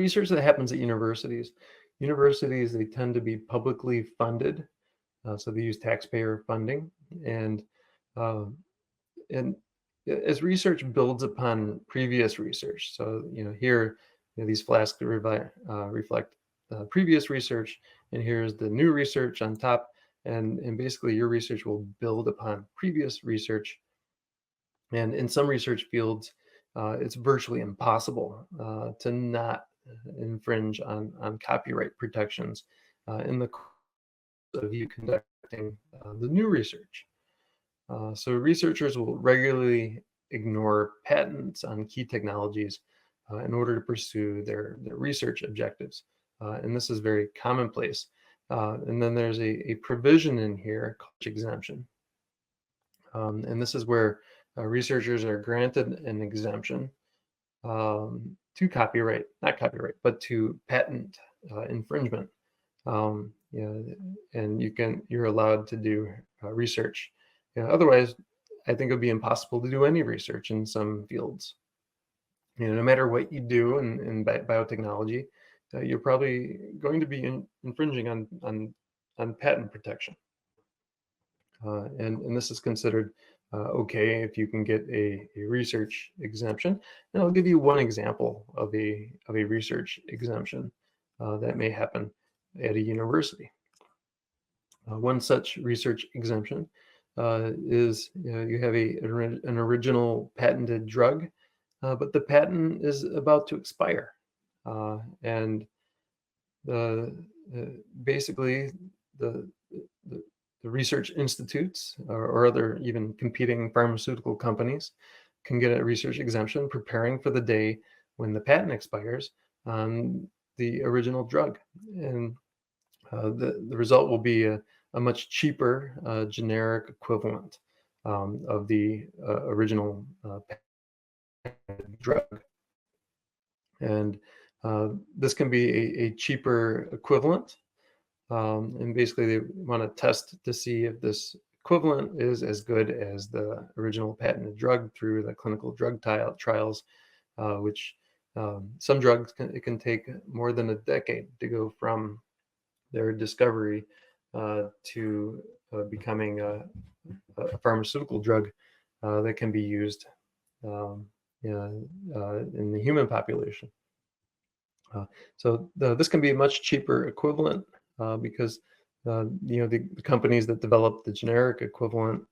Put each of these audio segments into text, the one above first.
research that happens at universities, they tend to be publicly funded, so they use taxpayer funding, and um, and as research builds upon previous research, so here, these flasks reflect previous research, and here's the new research on top, and basically your research will build upon previous research. And in some research fields, it's virtually impossible to not infringe on copyright protections in the course of you conducting the new research. So researchers will regularly ignore patents on key technologies in order to pursue their research objectives. And this is very commonplace. And then there's a provision in here called exemption. And this is where researchers are granted an exemption to not copyright, but to patent infringement. And you're allowed to do research. Otherwise, I think it would be impossible to do any research in some fields. No matter what you do in biotechnology, you're probably going to be infringing on patent protection. And this is considered okay if you can get a research exemption. And I'll give you one example of a research exemption that may happen at a university. One such research exemption is you have an original patented drug, but the patent is about to expire, and basically the research institutes or other even competing pharmaceutical companies can get a research exemption preparing for the day when the patent expires on the original drug. And the result will be a much cheaper generic equivalent of the original drug. And this can be a cheaper equivalent. And basically, they want to test to see if this equivalent is as good as the original patented drug through the clinical drug trials, which some drugs it can take more than a decade to go from their discovery to becoming a pharmaceutical drug that can be used in the human population. So this can be a much cheaper equivalent because the companies that developed the generic equivalent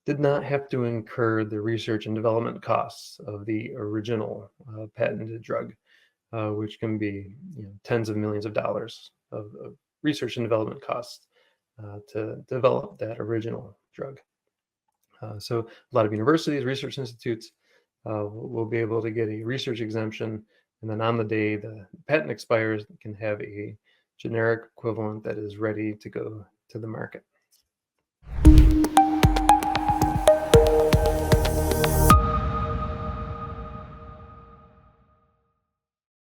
did not have to incur the research and development costs of the original patented drug, which can be tens of millions of dollars of research and development costs to develop that original drug. So a lot of universities, research institutes will be able to get a research exemption, and then on the day the patent expires, can have a generic equivalent that is ready to go to the market.